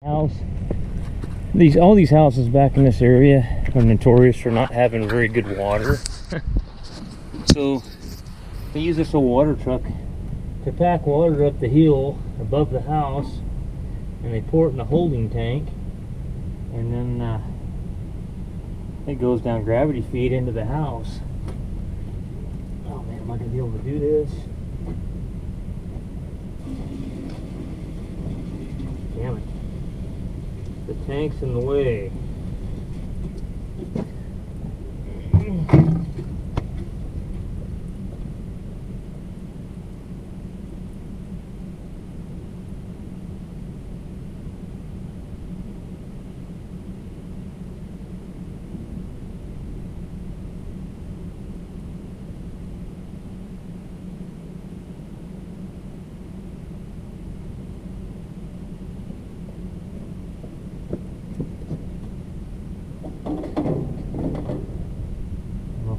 House. All these houses back in this area are notorious for not having very good water. So they use this old water truck to pack water up the hill above the house, and they pour it in a holding tank, and then it goes down gravity feed into the house. Oh man, am I gonna be able to do this? Damn it. The tank's in the way.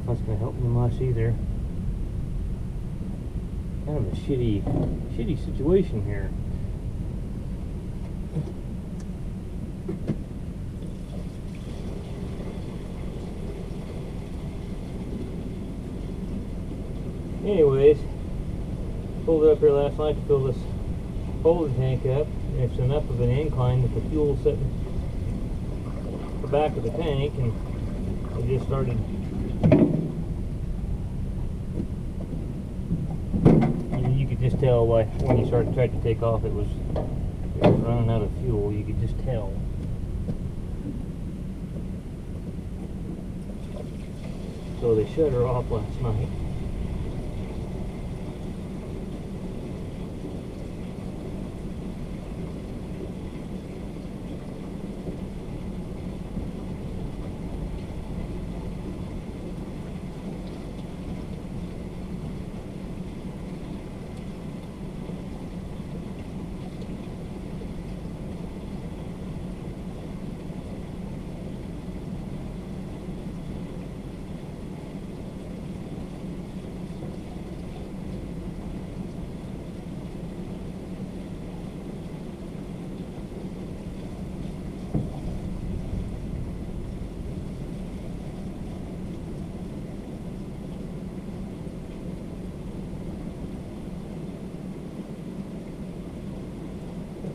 That's gonna help me much either. Kind of a shitty situation here. Anyways, pulled it up here last night to fill this holding tank up, and it's enough of an incline that the fuel sitting at the back of the tank, and it just started. You could just tell when you tried to take off, it was running out of fuel. You could just tell. So they shut her off last night.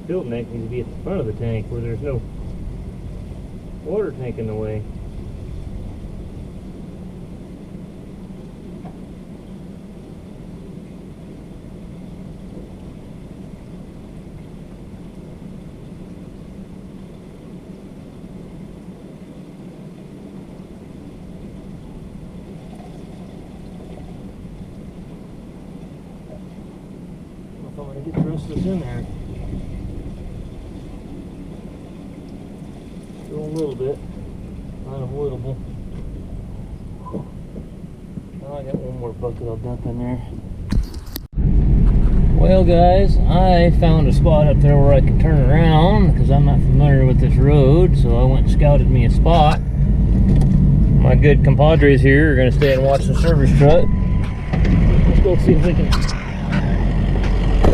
Filter neck needs to be at the front of the tank where there's no water tank in the way. I don't know if I'm going to get the rest of this in there. A little bit, unavoidable. Oh, I got one more bucket I'll dump in there. Well guys, I found a spot up there where I can turn around because I'm not familiar with this road, so I went and scouted me a spot. My good compadres here are going to stay and watch the service truck. Let's go see if we can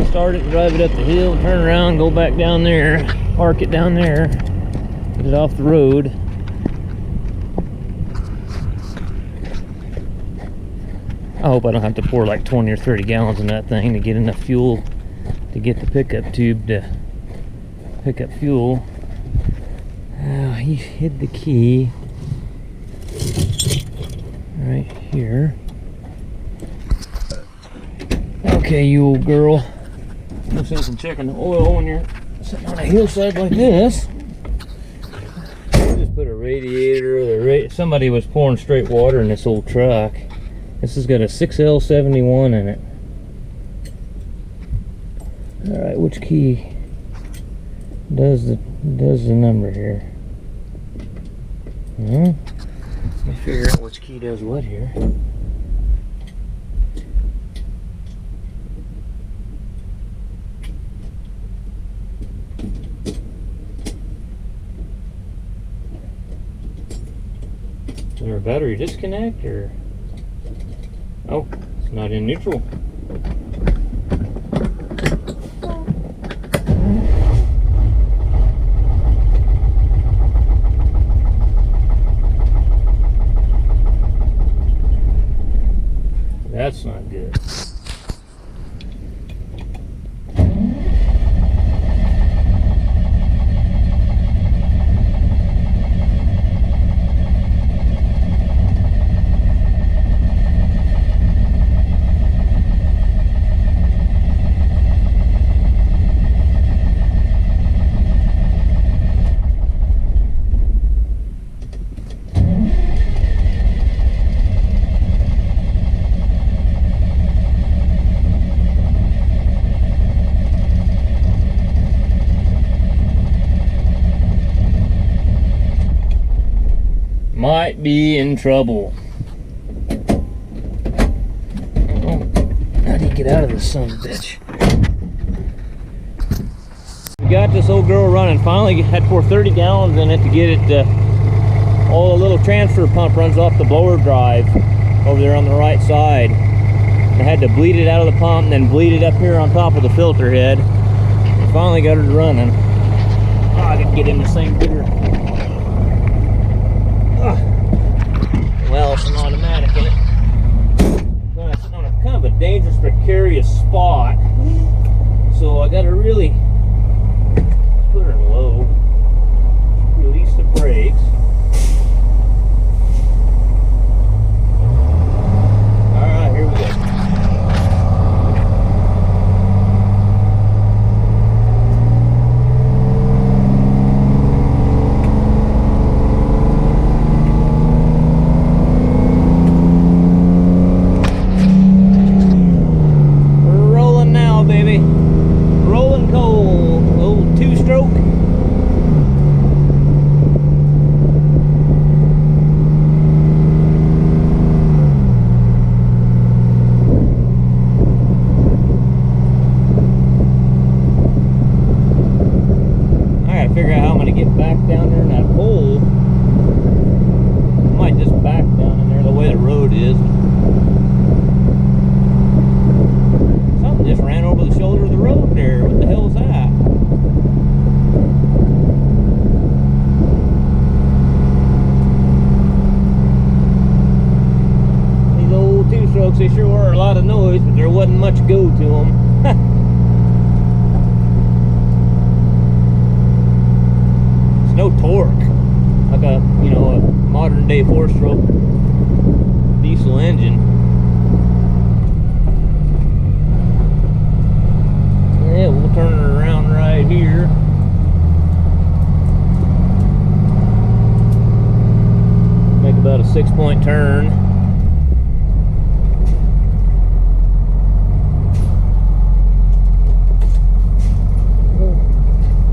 start it, drive it up the hill, turn around, go back down there, park it down there. Get it off the road. I hope I don't have to pour like 20 or 30 gallons in that thing to get enough fuel to get the pickup tube to pick up fuel. Oh, he hid the key right here. Okay, you old girl. No sense in checking the oil when you're sitting on a hillside like this. Put a radiator. Somebody was pouring straight water in this old truck. This has got a 6L71 in it. All right, which key does the number here? Let me figure out which key does what here. Is there a battery disconnect or? Oh, it's not in neutral. might be in trouble. How do you get out of this son of a bitch? We got this old girl running. Finally had to pour 30 gallons in it to get it. All the little transfer pump runs off the blower drive over there on the right side. I had to bleed it out of the pump and then bleed it up here on top of the filter head. And finally got her running. Oh, I gotta get in this thing bigger. Well, it's an automatic in it. It's on a kind of a dangerous, precarious spot. So I gotta really put her in low. Release the brakes. Alright, here we go. Figure out how I'm going to get back down there in that hole. I might just back down in there the way the road is. Something just ran over the shoulder of the road there. What the hell is that? These old two-strokes, they sure were a lot of noise, but there wasn't much go to them. No torque, like a a modern day 4-stroke diesel engine. Yeah, we'll turn it around right here. Make about a 6-point turn.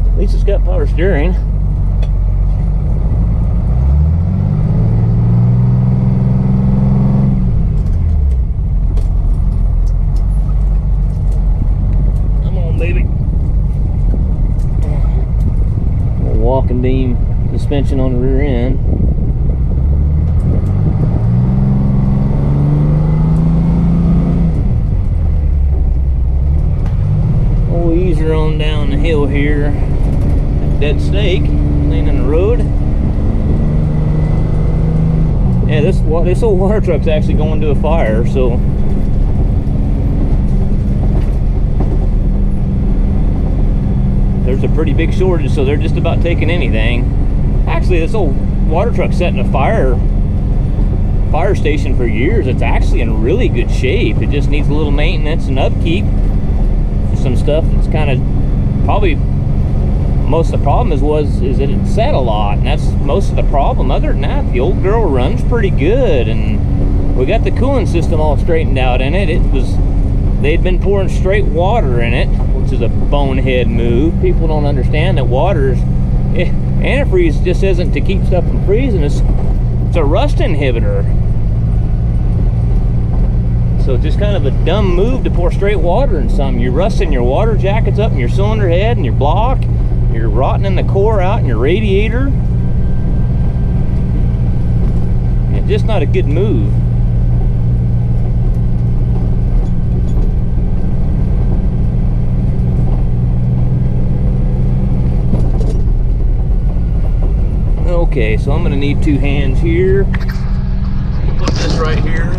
At least it's got power steering. Walking beam suspension on the rear end. We'll ease her on down the hill here. Dead stake laying in the road. Yeah, this old water truck's actually going to a fire, so there's a pretty big shortage, so they're just about taking anything. Actually, this old water truck's set in a fire station for years. It's actually in really good shape. It just needs a little maintenance and upkeep. Some stuff that's kind of probably most of the problem is that it sat a lot, and that's most of the problem. Other than that, the old girl runs pretty good, and we got the cooling system all straightened out in it. They'd been pouring straight water in it, which is a bonehead move. People don't understand that antifreeze just isn't to keep stuff from freezing. It's a rust inhibitor. So it's just kind of a dumb move to pour straight water in something. You're rusting your water jackets up in your cylinder head and your block. You're rotting the core out in your radiator. It's just not a good move. Okay, so I'm going to need 2 hands here. Put this right here,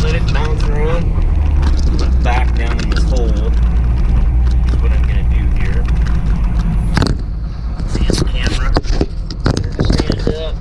let it bounce around. I'm going to back down in this hole. That's what I'm going to do here. See the camera. Stand up.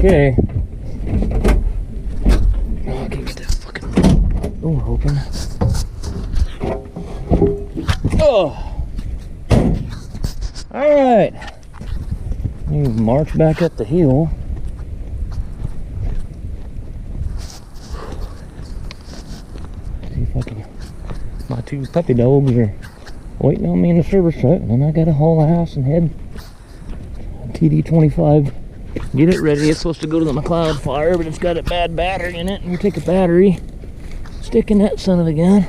Okay. Oh, I can't get that fucking door open. Oh. Alright. You march back up the hill. See if I can. My two puppy dogs are waiting on me in the service truck, and then I gotta haul the house and head TD25. Get it ready. It's supposed to go to the McLeod fire, but it's got a bad battery in it. And you take a battery, stick in that son of a gun.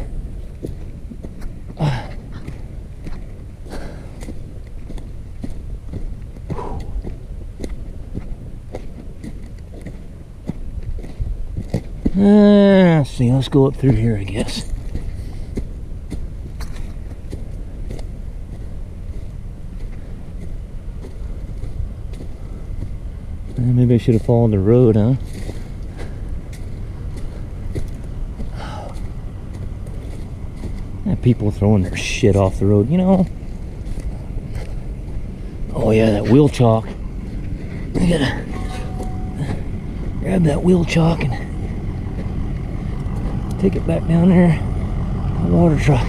Let's see, let's go up through here, I guess. Maybe I should have followed the road, huh? People throwing their shit off the road, you know. Oh yeah, that wheel chalk. I gotta grab that wheel chalk and take it back down there. The water truck.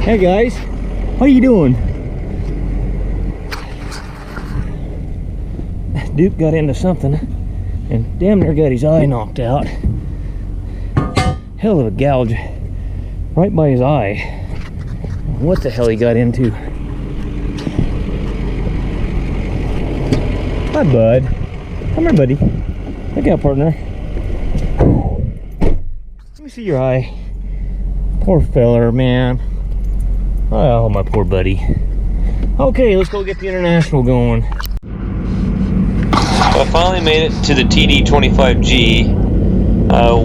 Hey guys, how you doing? Duke got into something and damn near got his eye knocked out. Hell of a gouge right by his eye. What the hell he got into? Hi, bud. Come here, buddy. Look out, partner. Let me see your eye. Poor feller, man. Oh, my poor buddy. Okay, let's go get the International going. I finally made it to the TD25G.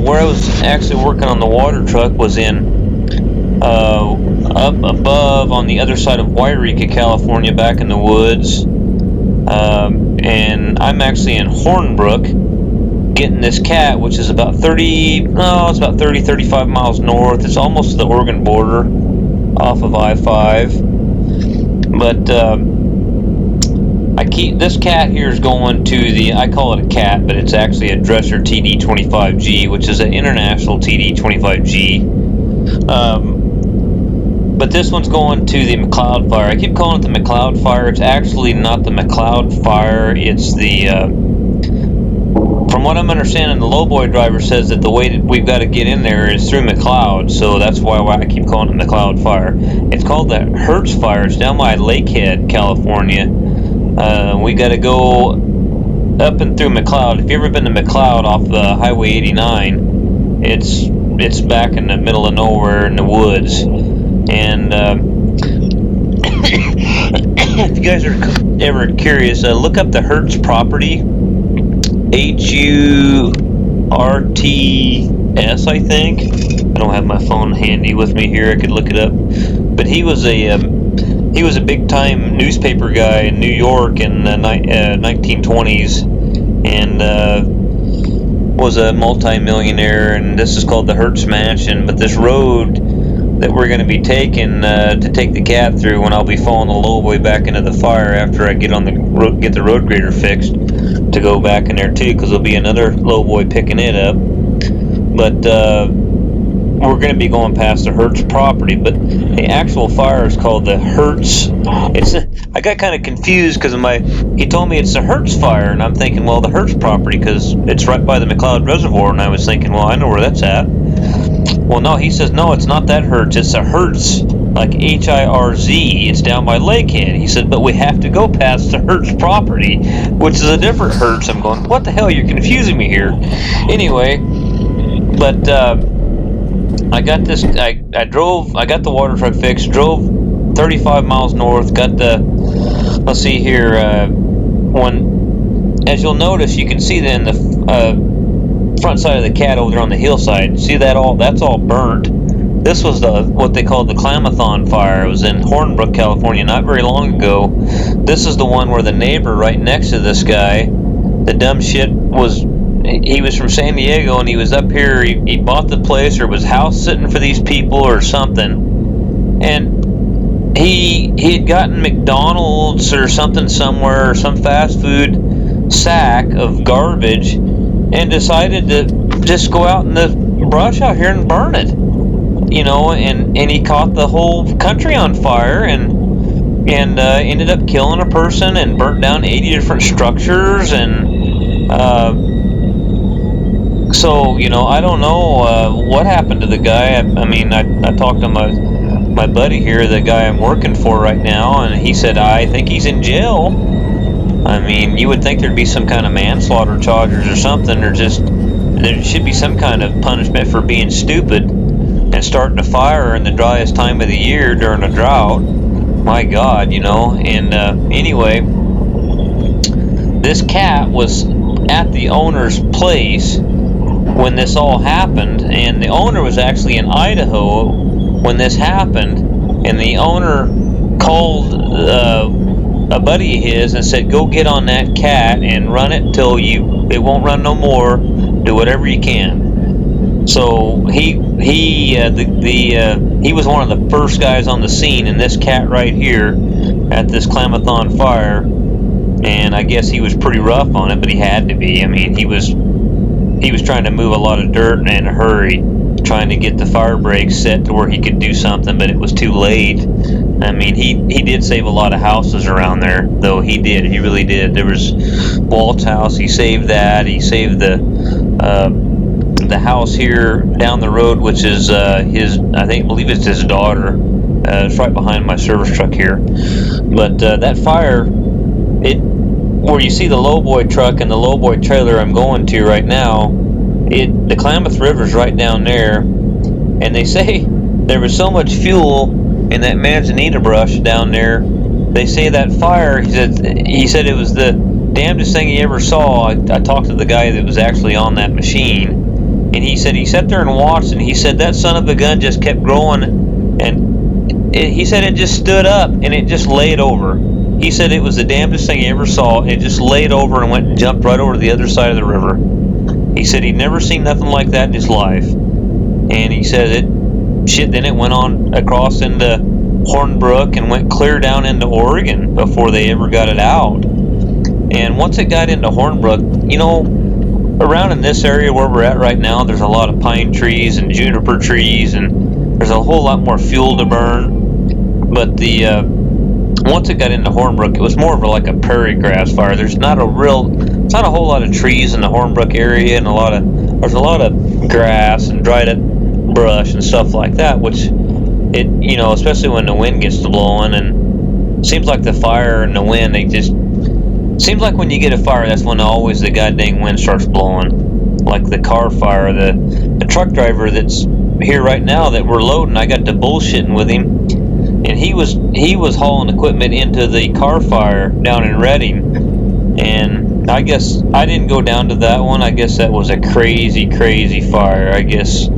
Where I was actually working on the water truck was in up above on the other side of Wairika, California, back in the woods. And I'm actually in Hornbrook getting this cat, which is about 35 miles north. It's almost to the Oregon border off of I-5. But this cat here is going to the, I call it a cat, but it's actually a Dresser TD25G, which is an international TD25G. But this one's going to the McLeod fire. I keep calling it the McLeod fire. It's actually not the McLeod fire. It's the, from what I'm understanding, the lowboy driver says that the way that we've got to get in there is through McLeod, so that's why I keep calling it the McLeod fire. It's called the Hertz fire. It's down by Lakehead, California. We got to go up and through McLeod. If you've ever been to McLeod off the Highway 89, it's back in the middle of nowhere in the woods. And if you guys are ever curious, look up the Hertz property. HURTS, I think. I don't have my phone handy with me here. I could look it up. But he was a big-time newspaper guy in New York in the 1920s, and was a multi-millionaire. And this is called the Hertz Mansion. But this road that we're going to be taking to take the cat through, when I'll be following the lowboy back into the fire after I get on the road, get the road grader fixed to go back in there too, because there'll be another lowboy picking it up. But we're going to be going past the Hertz property, but the actual fire is called the Hertz. I got kind of confused because he told me it's the Hertz fire, and I'm thinking, well, the Hertz property, because it's right by the McLeod Reservoir, and I was thinking, well, I know where that's at. Well, no, he says, no, it's not that Hertz, it's a Hertz, like H-I-R-Z, it's down by Lakehead. He said, but we have to go past the Hertz property, which is a different Hertz. I'm going, what the hell, you're confusing me here. Anyway, but I got this, I got the water truck fixed, drove 35 miles north, got the, let's see here, as you'll notice, you can see that in the front side of the cat over there on the hillside. See that that's all burnt. This was what they called the Klamathon fire. It was in Hornbrook, California, not very long ago. This is the one where the neighbor right next to this guy, the dumb shit, he was from San Diego, and he was up here. He bought the place, or was house sitting for these people or something. And he had gotten McDonald's or something somewhere, or some fast food sack of garbage, and decided to just go out in the brush out here and burn it. And he caught the whole country on fire, and ended up killing a person and burnt down 80 different structures. And so I don't know what happened to the guy. I talked to my buddy here, the guy I'm working for right now, and he said, I think he's in jail. You would think there'd be some kind of manslaughter charges or something, or just there should be some kind of punishment for being stupid and starting a fire in the driest time of the year during a drought. My God, And anyway, this cat was at the owner's place when this all happened, and the owner was actually in Idaho when this happened, and the owner called a buddy of his and said, go get on that cat and run it till it won't run no more. Do whatever you can. So he was one of the first guys on the scene, and this cat right here at this Klamath on fire, and I guess he was pretty rough on it, but he had to be. He was trying to move a lot of dirt in a hurry, trying to get the fire breaks set to where he could do something, but it was too late. He did save a lot of houses around there, though. He really did. There was Walt's house, he saved that. He saved the house here down the road, which is I believe it's his daughter. It's right behind my service truck here. But that fire, where you see the lowboy truck and the lowboy trailer I'm going to right now, the Klamath River's right down there, and they say there was so much fuel in that manzanita brush down there. They say that fire, he said it was the damnedest thing he ever saw. I talked to the guy that was actually on that machine, and he said he sat there and watched, and he said that son of a gun just kept growing, and he said it just stood up and it just laid over. He said it was the damnedest thing he ever saw. It just laid over and went and jumped right over to the other side of the river. He said he'd never seen nothing like that in his life. And he said then it went on across into Hornbrook and went clear down into Oregon before they ever got it out. And once it got into Hornbrook, around in this area where we're at right now, there's a lot of pine trees and juniper trees, and there's a whole lot more fuel to burn. But once it got into Hornbrook, it was more of like a prairie grass fire. There's not a whole lot of trees in the Hornbrook area, and there's a lot of grass and dried up brush and stuff like that, which especially when the wind gets to blowing, and it seems like the fire and the wind, seems like when you get a fire, that's when always the goddamn wind starts blowing. Like the car fire, the truck driver that's here right now that we're loading, I got to bullshitting with him, and he was hauling equipment into the car fire down in Redding, and I guess I didn't go down to that one. I guess that was a crazy fire. I guess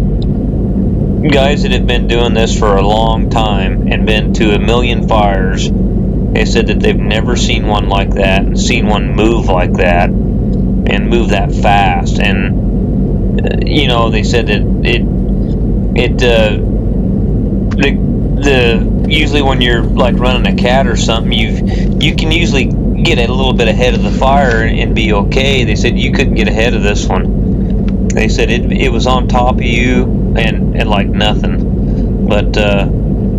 guys that have been doing this for a long time and been to a million fires, they said that they've never seen one like that and seen one move like that and move that fast. And they said that usually when you're like running a cat or something, you can usually get a little bit ahead of the fire and be okay. They said you couldn't get ahead of this one. They said it was on top of you and like nothing. But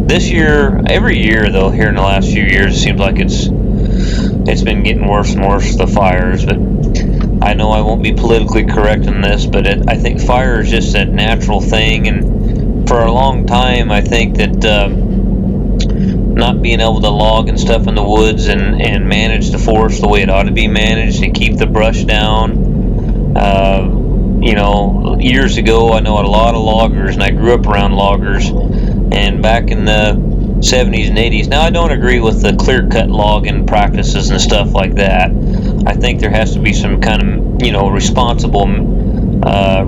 this year, every year though, here in the last few years, it seems like it's been getting worse and worse, the fires. But I know I won't be politically correct in this, but I think fire is just a natural thing, and for a long time I think that not being able to log and stuff in the woods and manage the forest the way it ought to be managed and keep the brush down. Years ago, I know a lot of loggers, and I grew up around loggers, and back in the 70s and 80s. Now, I don't agree with the clear-cut logging practices and stuff like that. I think there has to be some kind of,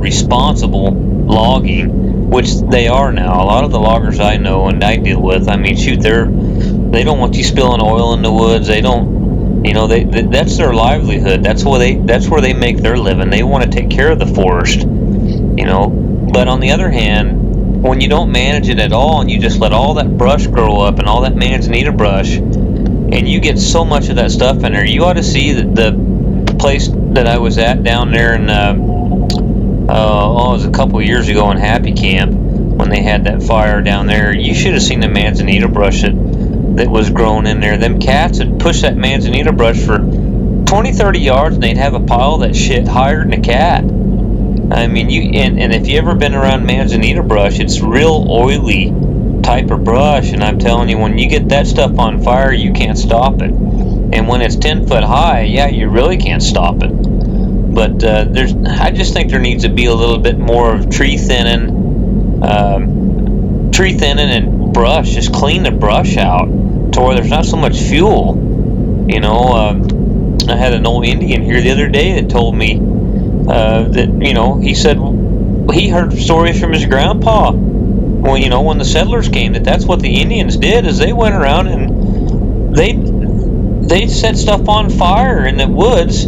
responsible logging, which they are now. A lot of the loggers I know and I deal with, they don't want you spilling oil in the woods. They don't, that's their livelihood. That's where they make their living. They want to take care of the forest, But on the other hand, when you don't manage it at all and you just let all that brush grow up and all that manzanita brush, and you get so much of that stuff in there, you ought to see the place that I was at down there in it was a couple years ago in Happy Camp when they had that fire down there. You should have seen the manzanita brush that was grown in there. Them cats would push that manzanita brush for 20-30 yards and they'd have a pile of that shit higher than a cat. I mean, and if you ever been around manzanita brush, it's real oily type of brush, and I'm telling you, when you get that stuff on fire, you can't stop it. And when it's 10 foot high, yeah, you really can't stop it. But I just think there needs to be a little bit more of tree thinning and brush. Just clean the brush out to where there's not so much fuel. You know, I had an old Indian here the other day that told me that, you know, he said he heard stories from his grandpa when, you know, when the settlers came, that's what the Indians did, is they went around and they set stuff on fire in the woods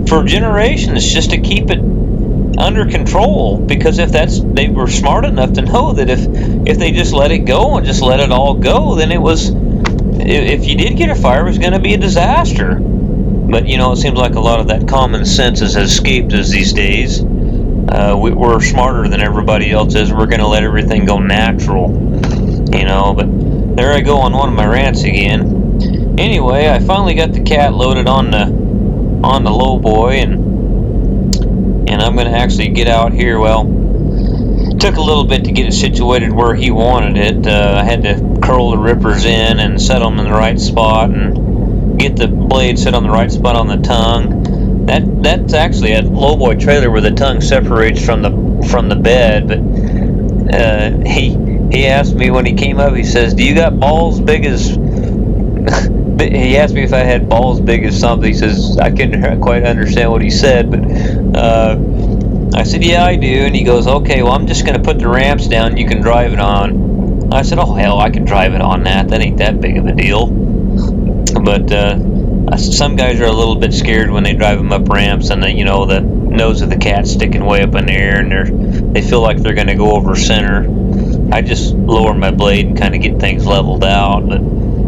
for generations just to keep it under control, because they were smart enough to know that if they just let it go and just let it all go, then if you did get a fire, it was going to be a disaster. But, you know, it seems like a lot of that common sense has escaped us these days. We're smarter than everybody else is. We're going to let everything go natural, you know. But there I go on one of my rants again. Anyway, I finally got the cat loaded on the low boy, and I'm going to actually get out here. Well, it took a little bit to get it situated where he wanted it. I had to curl the rippers in and set them in the right spot and get the blade set on the right spot on the tongue. That's actually a lowboy trailer where the tongue separates from the bed. But he asked me when he came up, he says, "Do you got balls big as?" He asked me if I had balls big as something. He says, I couldn't quite understand what he said, but I said, "Yeah, I do." And he goes, "Okay, well, I'm just going to put the ramps down. You can drive it on." I said, "Oh hell, I can drive it on that. That ain't that big of a deal." But some guys are a little bit scared when they drive them up ramps, and you know, the nose of the cat's sticking way up in the air, and they feel like they're going to go over center. I just lower my blade and kind of get things leveled out, but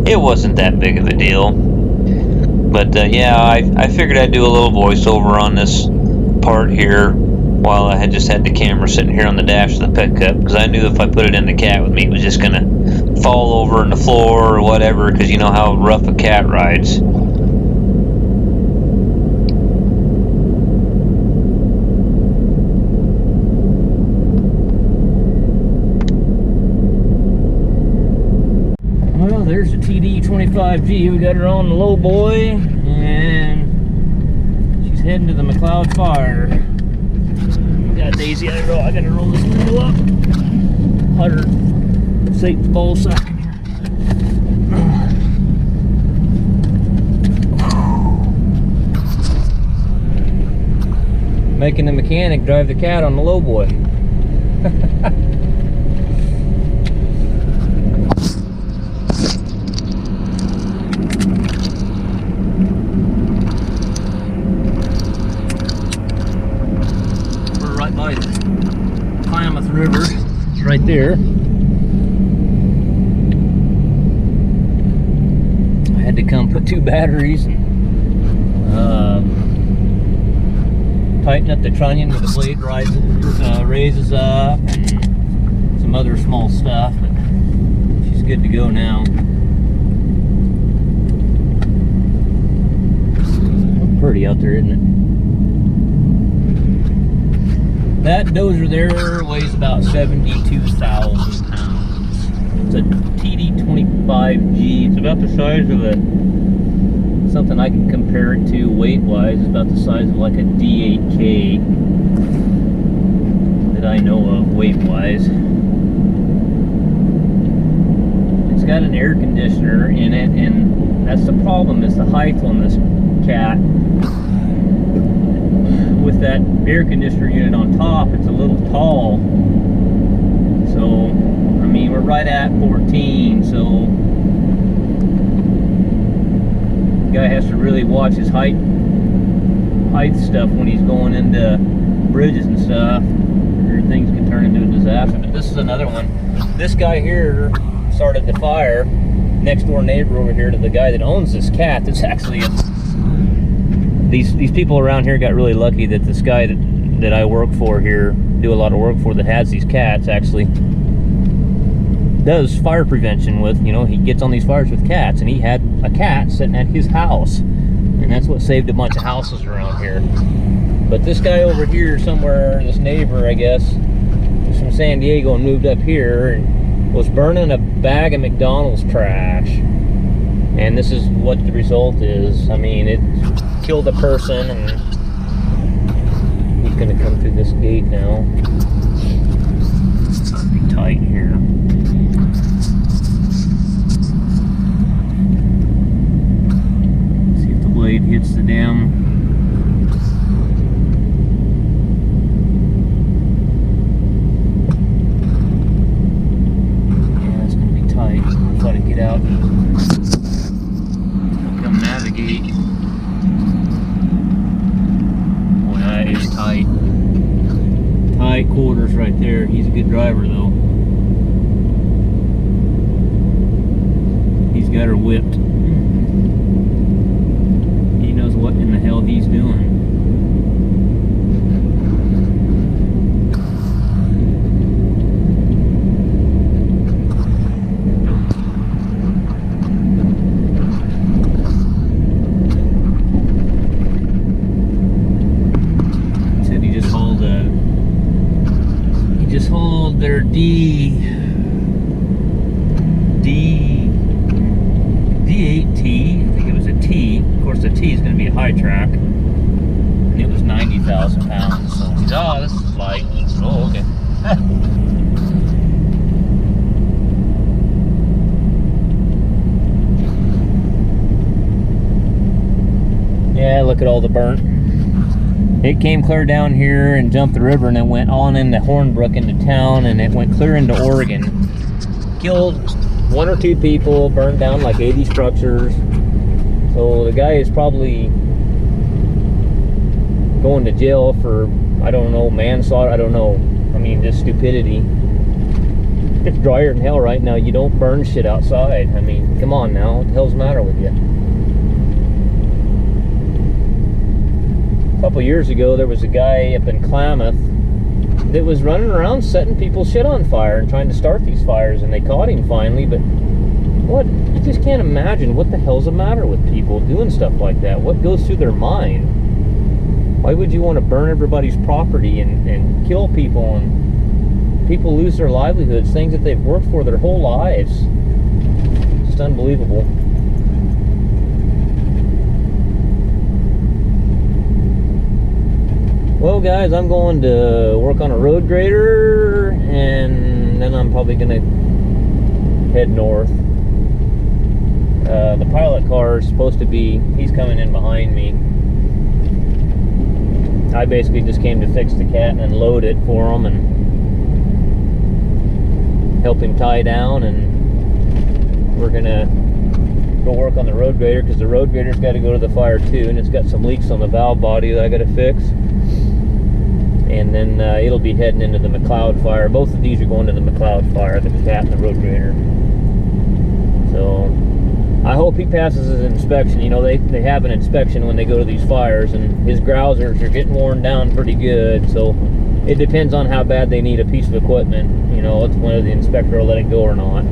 it wasn't that big of a deal. But yeah, I figured I'd do a little voiceover on this part here while I had the camera sitting here on the dash of the pickup, because I knew if I put it in the cat with me, it was just going to fall over on the floor or whatever, because you know how rough a cat rides. Well, there's the TD25G. We got her on the low boy, and she's heading to the McLeod fire. We got Daisy. I gotta roll this window up. Put her Satan's ball sack in here. Making the mechanic drive the cat on the low boy. We're right by the Klamath River, right there. I had to come put 2 batteries and tighten up the trunnion where the blade raises up, and some other small stuff, but she's good to go now. Pretty out there, isn't it? That dozer there weighs about 72,000 pounds. It's a TD25G. It's about the size of something I can compare it to weight-wise. It's about the size of like a D8K that I know of weight-wise. It's got an air conditioner in it, and that's the problem, is the height on this cat. With that air conditioner unit on top, it's a little tall. So, I mean, we're right at 14, so the guy has to really watch his height stuff when he's going into bridges and stuff. Or here, things can turn into a disaster. But this is another one. This guy here started the fire. Next door neighbor over here to the guy that owns this cat. That's actually these people around here got really lucky that this guy that I work for here, do a lot of work for, that has these cats, actually does fire prevention with, you know, he gets on these fires with cats, and he had a cat sitting at his house, and that's what saved a bunch of houses around here. But this guy over here somewhere, this neighbor, I guess, is from San Diego and moved up here and was burning a bag of McDonald's trash. And this is what the result is. I mean, it killed a person, and he's gonna come through this gate now. It's gonna be tight here. See if the blade hits the dam. Yeah, it's gonna be tight. I'll try to get out. Come navigate. Boy, that is tight. Tight quarters right there. He's a good driver though. He's got her whipped. He knows what in the hell he's doing. Said he just hauled their D8T, I think it was a T. Of course, the T is going to be a high track, and it was 90,000 pounds. So he's, oh, this is light. Oh, okay. Yeah, look at all the burnt. It came clear down here and jumped the river, and then went on into Hornbrook into town, and it went clear into Oregon. Killed 1 or 2 people, burned down like 80 structures. So the guy is probably going to jail for, I don't know, manslaughter, I don't know. I mean, just stupidity. It's drier than hell right now. You don't burn shit outside. I mean, come on now. What the hell's the matter with you? A couple years ago, there was a guy up in Klamath that was running around setting people's shit on fire and trying to start these fires, and they caught him finally. But what, you just can't imagine what the hell's the matter with people doing stuff like that. What goes through their mind? Why would you want to burn everybody's property and kill people, and people lose their livelihoods, things that they've worked for their whole lives? Just unbelievable. Well, guys, I'm going to work on a road grader, and then I'm probably going to head north. The pilot car is supposed to be, he's coming in behind me. I basically just came to fix the cat and unload it for him and help him tie down, and we're going to go work on the road grader, because the road grader's got to go to the fire too, and it's got some leaks on the valve body that I got to fix. And then it'll be heading into the McLeod fire. Both of these are going to the McLeod fire, the cat and the road grader. So I hope he passes his inspection. You know, they have an inspection when they go to these fires, and his grousers are getting worn down pretty good. So it depends on how bad they need a piece of equipment. You know, it's whether the inspector will let it go or not.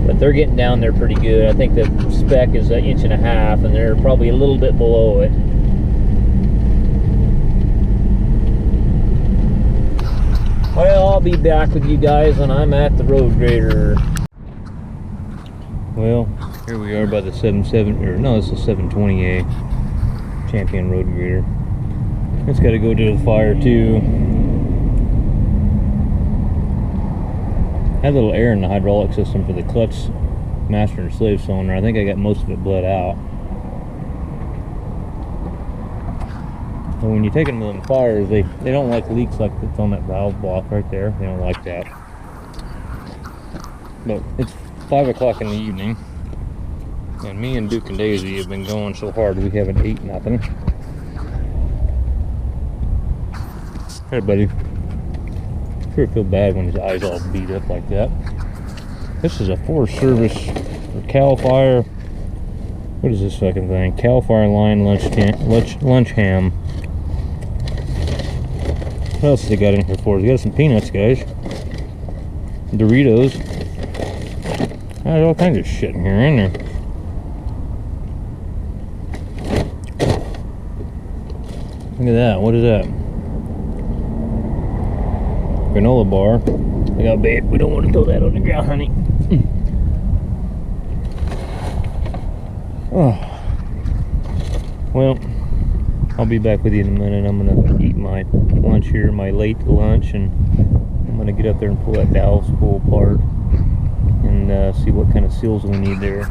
But they're getting down there pretty good. I think the spec is 1.5 inches, and they're probably a little bit below it. Well, I'll be back with you guys when I'm at the road grader. Well, here we are by the 720A Champion road grader. It's got to go to the fire too. Had a little air in the hydraulic system for the clutch master and slave cylinder. I think I got most of it bled out. And when you take them to them fires, they don't like leaks like that's on that valve block right there. They don't like that. But it's 5 o'clock in the evening, and me and Duke and Daisy have been going so hard we haven't eaten nothing. Hey, buddy. Sure feel bad when his eyes all beat up like that. This is a Forest Service or Cal Fire. What is this fucking thing? Cal Fire Line lunch ham. What else has they got in here for us? They got some peanuts, guys. Doritos. There's all kinds of shit in here, isn't there? Look at that. What is that? Granola bar. I got bait. We don't want to throw that on the ground, honey. Oh. Well, I'll be back with you in a minute. I'm gonna eat my lunch here, my late lunch, and I'm gonna get up there and pull that Dallas pool apart and see what kind of seals we need there.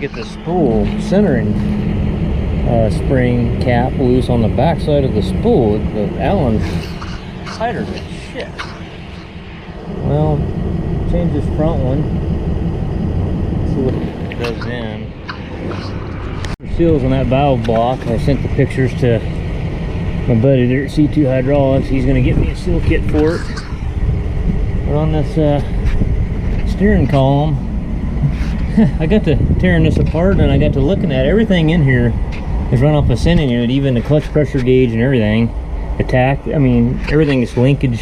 get the spool centering spring cap loose on the back side of the spool. The Allen's tighter than shit. Well, change this front one. See what it does then. Seals on that valve block. I sent the pictures to my buddy there at C2 Hydraulics. He's going to get me a seal kit for it. But on this steering column, I got to tearing this apart and I got to looking at everything in here is run off a sending unit, even the clutch pressure gauge and everything. I mean, everything's linkage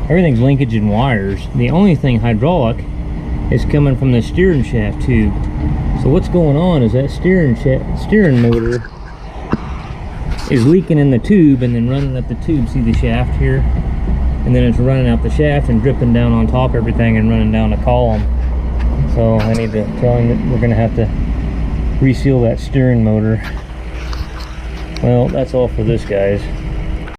in wires. The only thing hydraulic is coming from the steering shaft tube. So what's going on is that steering motor is leaking in the tube and then running up the tube. See the shaft here? And then it's running out the shaft and dripping down on top of everything and running down the column. So I need to tell him that we're going to have to reseal that steering motor. Well, that's all for this, guys.